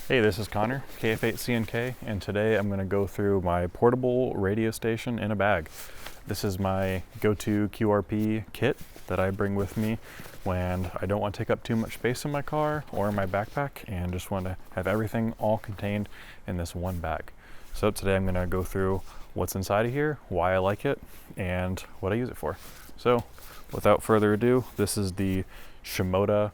Hey, this is Connor, KF8CNK, and today I'm going to go through my portable radio station in a bag. This is my go-to QRP kit that I bring with me when I don't want to take up too much space in my car or in my backpack and just want to have everything all contained in this one bag. So today I'm going to go through what's inside of here, why I like it, and what I use it for. So without further ado, this is the Shimoda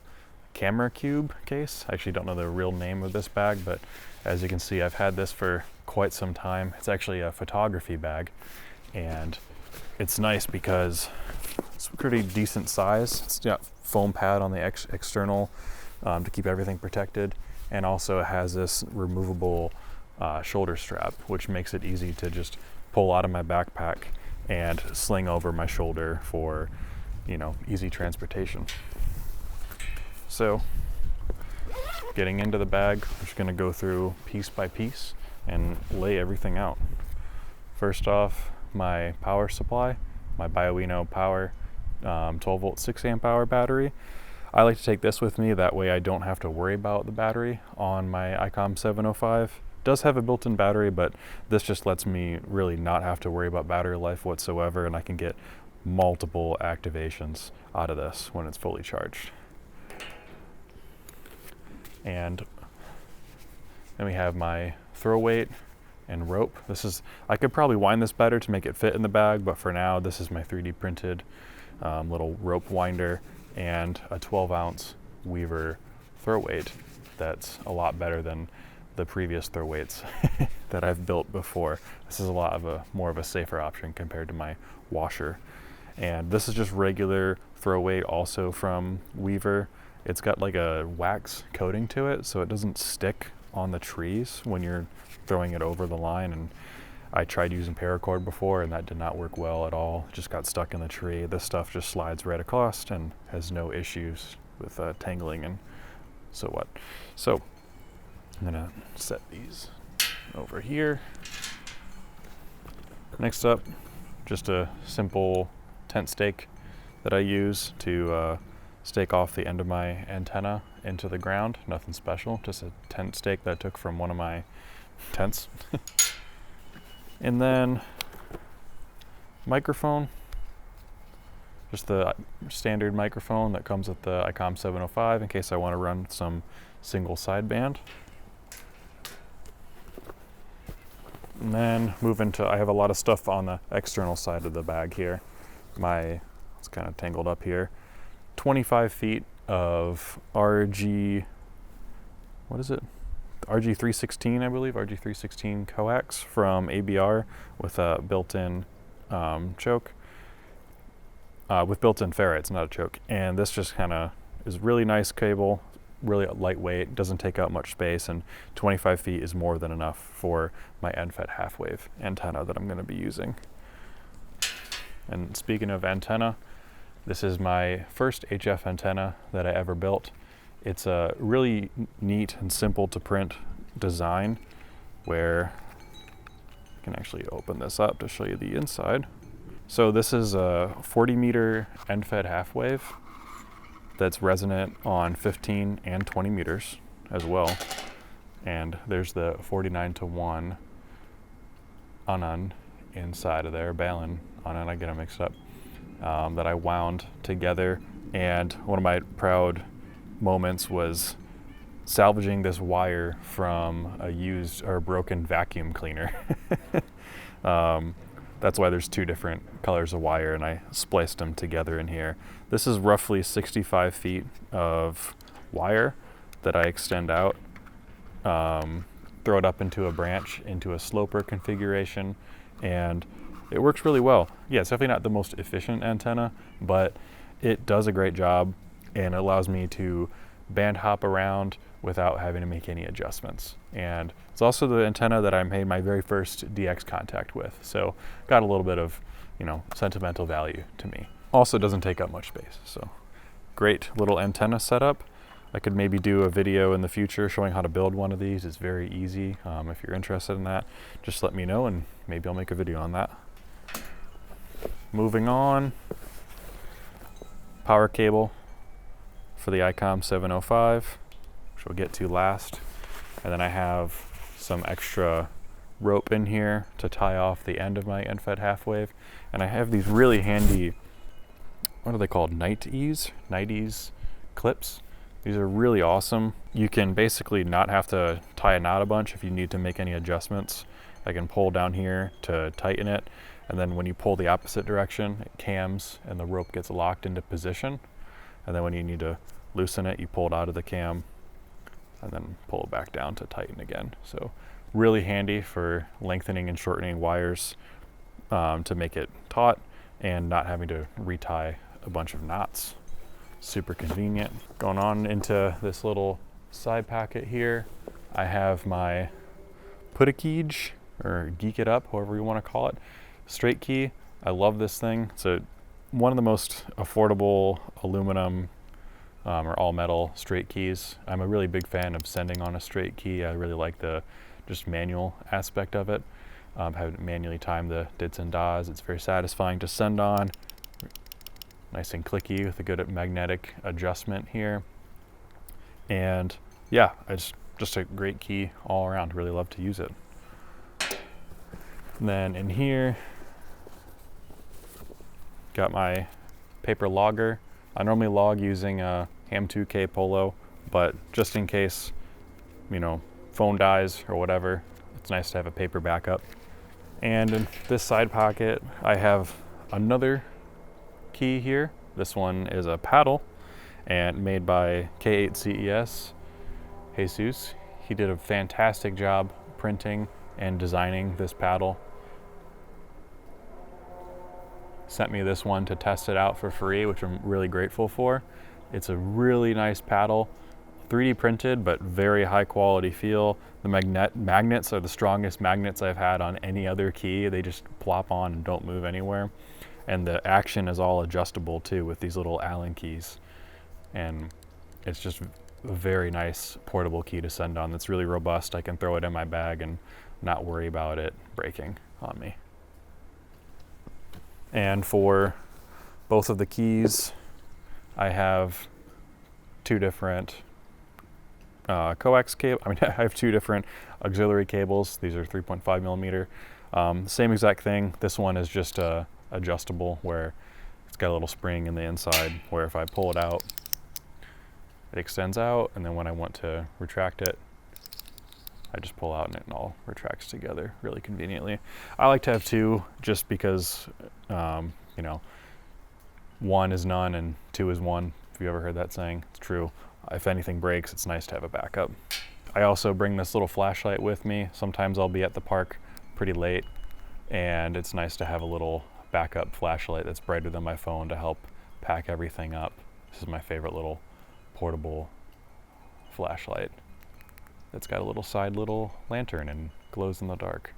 camera cube case. I actually don't know the real name of this bag, but as you can see, I've had this for quite some time. It's actually a photography bag, and it's nice because it's a pretty decent size. It's got foam pad on the external to keep everything protected, and also it has this removable shoulder strap, which makes it easy to just pull out of my backpack and sling over my shoulder for, easy transportation. So, getting into the bag, I'm just going to go through piece by piece and lay everything out. First off, my power supply, my Bioenno power 12 volt 6 amp hour battery. I like to take this with me, that way I don't have to worry about the battery on my Icom 705. It does have a built-in battery, but this just lets me really not have to worry about battery life whatsoever, and I can get multiple activations out of this when it's fully charged. And then we have my throw weight and rope. I could probably wind this better to make it fit in the bag, but for now, this is my 3D printed little rope winder and a 12-ounce Weaver throw weight. That's a lot better than the previous throw weights that I've built before. This is more of a safer option compared to my washer. And this is just regular throw weight, also from Weaver. It's got like a wax coating to it, so it doesn't stick on the trees when you're throwing it over the line. And I tried using paracord before, and that did not work well at all. It just got stuck in the tree. This stuff just slides right across and has no issues with tangling and so what. So I'm gonna set these over here. Next up, just a simple tent stake that I use to stake off the end of my antenna into the ground. Nothing special, just a tent stake that I took from one of my tents. And then microphone, just the standard microphone that comes with the Icom 705 in case I want to run some single sideband. And then move into, I have a lot of stuff on the external side of the bag here. It's kind of tangled up here. 25 feet of RG316, I believe, RG316 Coax from ABR with a built-in choke, with built-in ferrites, not a choke. And this just kind of is really nice cable, really lightweight, doesn't take out much space, and 25 feet is more than enough for my NFET half-wave antenna that I'm going to be using. And speaking of antenna, this is my first HF antenna that I ever built. It's a really neat and simple to print design where I can actually open this up to show you the inside. So this is a 40-meter NFET half-wave that's resonant on 15 and 20 meters as well. And there's the 49-to-1 Anand inside of there, Balin Anand, I get them mixed up. That I wound together, and one of my proud moments was salvaging this wire from a used or broken vacuum cleaner. That's why there's two different colors of wire, and I spliced them together in here. This is roughly 65 feet of wire that I extend out, throw it up into a branch, into a sloper configuration, and it works really well. Yeah, it's definitely not the most efficient antenna, but it does a great job and it allows me to band hop around without having to make any adjustments. And it's also the antenna that I made my very first DX contact with. So got a little bit of, sentimental value to me. Also doesn't take up much space. So great little antenna setup. I could maybe do a video in the future showing how to build one of these. It's very easy. If you're interested in that, just let me know and maybe I'll make a video on that. Moving on, power cable for the Icom 705, which we'll get to last. And then I have some extra rope in here to tie off the end of my end-fed half wave. And I have these really handy, what are they called? Night ease clips. These are really awesome. You can basically not have to tie a knot a bunch if you need to make any adjustments. I can pull down here to tighten it, and then when you pull the opposite direction, it cams and the rope gets locked into position. And then when you need to loosen it, you pull it out of the cam and then pull it back down to tighten again. So really handy for lengthening and shortening wires to make it taut and not having to retie a bunch of knots. Super convenient. Going on into this little side pocket here, I have my Putikeeg, or Geek It Up, however you want to call it, straight key. I love this thing. It's one of the most affordable aluminum or all metal straight keys. I'm a really big fan of sending on a straight key. I really like the just manual aspect of it. Having to manually time the dits and das. It's very satisfying to send on. Nice and clicky with a good magnetic adjustment here. And yeah, it's just a great key all around. Really love to use it. And then in here, got my paper logger. I normally log using a Ham 2K Polo, but just in case, you know, phone dies or whatever, it's nice to have a paper backup. And in this side pocket, I have another key here. This one is a paddle and made by K8CES Jesus. He did a fantastic job printing and designing this paddle. Sent me this one to test it out for free, which I'm really grateful for. It's a really nice paddle, 3D printed, but very high quality feel. The magnets are the strongest magnets I've had on any other key. They just plop on and don't move anywhere. And the action is all adjustable too with these little Allen keys. And it's just a very nice portable key to send on that's really robust. I can throw it in my bag and not worry about it breaking on me. And for both of the keys, I have two different coax cable. I have two different auxiliary cables. These are 3.5 millimeter. Same exact thing. This one is just adjustable, where it's got a little spring in the inside where if I pull it out, it extends out, and then when I want to retract it, I just pull out and it all retracts together really conveniently. I like to have two just because, you know, one is none and two is one. If you ever heard that saying, it's true. If anything breaks, it's nice to have a backup. I also bring this little flashlight with me. Sometimes I'll be at the park pretty late, and it's nice to have a little backup flashlight that's brighter than my phone to help pack everything up. This is my favorite little portable flashlight. It's got a little lantern and glows in the dark.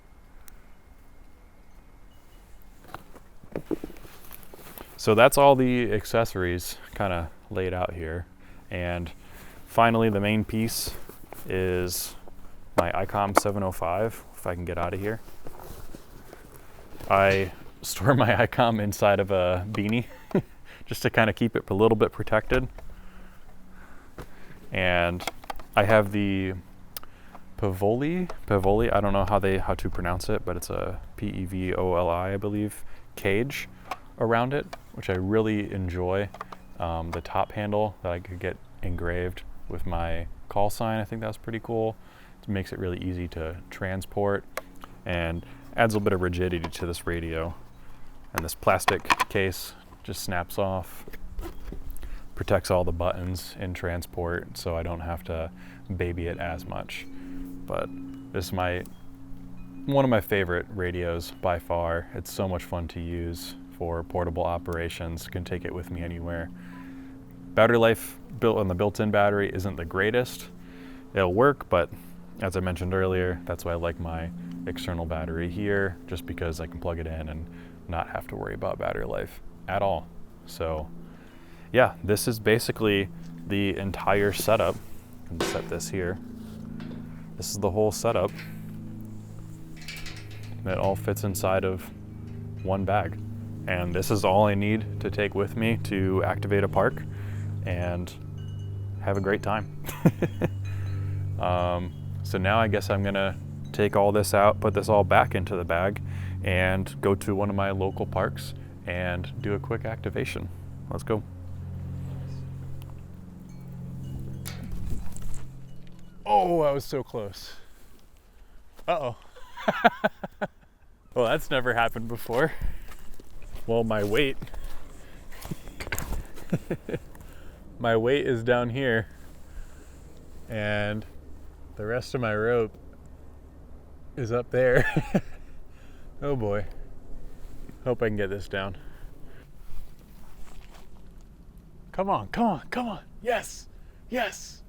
So that's all the accessories kind of laid out here. And finally, the main piece is my Icom 705, if I can get out of here. I store my Icom inside of a beanie just to kind of keep it a little bit protected. And I have the Pevoli, I don't know how to pronounce it, but it's a P-E-V-O-L-I, I believe, cage around it, which I really enjoy. The top handle that I could get engraved with my call sign, I think that's pretty cool. It makes it really easy to transport and adds a little bit of rigidity to this radio. And this plastic case just snaps off, protects all the buttons in transport, so I don't have to baby it as much. But this is one of my favorite radios by far. It's so much fun to use for portable operations. Can take it with me anywhere. Battery life built on the built-in battery isn't the greatest. It'll work, but as I mentioned earlier, that's why I like my external battery here, just because I can plug it in and not have to worry about battery life at all. So yeah, this is basically the entire setup. I can set this here. This is the whole setup. It all fits inside of one bag. And this is all I need to take with me to activate a park and have a great time. So now I guess I'm gonna take all this out, put this all back into the bag, and go to one of my local parks and do a quick activation. Let's go. Oh, I was so close. Uh-oh. Well, that's never happened before. Well, my weight is down here, and the rest of my rope is up there. Oh boy. Hope I can get this down. Come on, come on, come on. Yes, yes.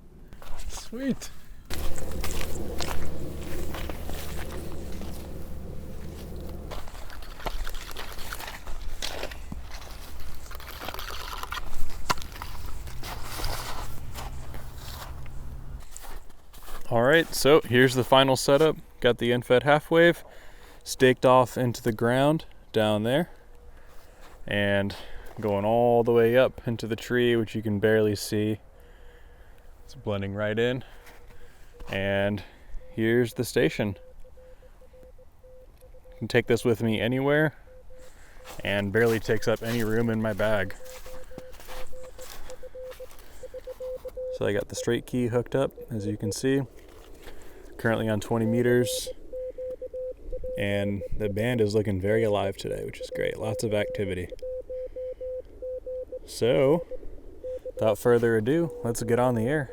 Sweet. All right, so here's the final setup. Got the end-fed half wave staked off into the ground down there and going all the way up into the tree, which you can barely see. It's blending right in. And here's the station. I can take this with me anywhere and barely takes up any room in my bag. So I got the straight key hooked up, as you can see. Currently on 20 meters. And the band is looking very alive today, which is great. Lots of activity. So, without further ado, let's get on the air.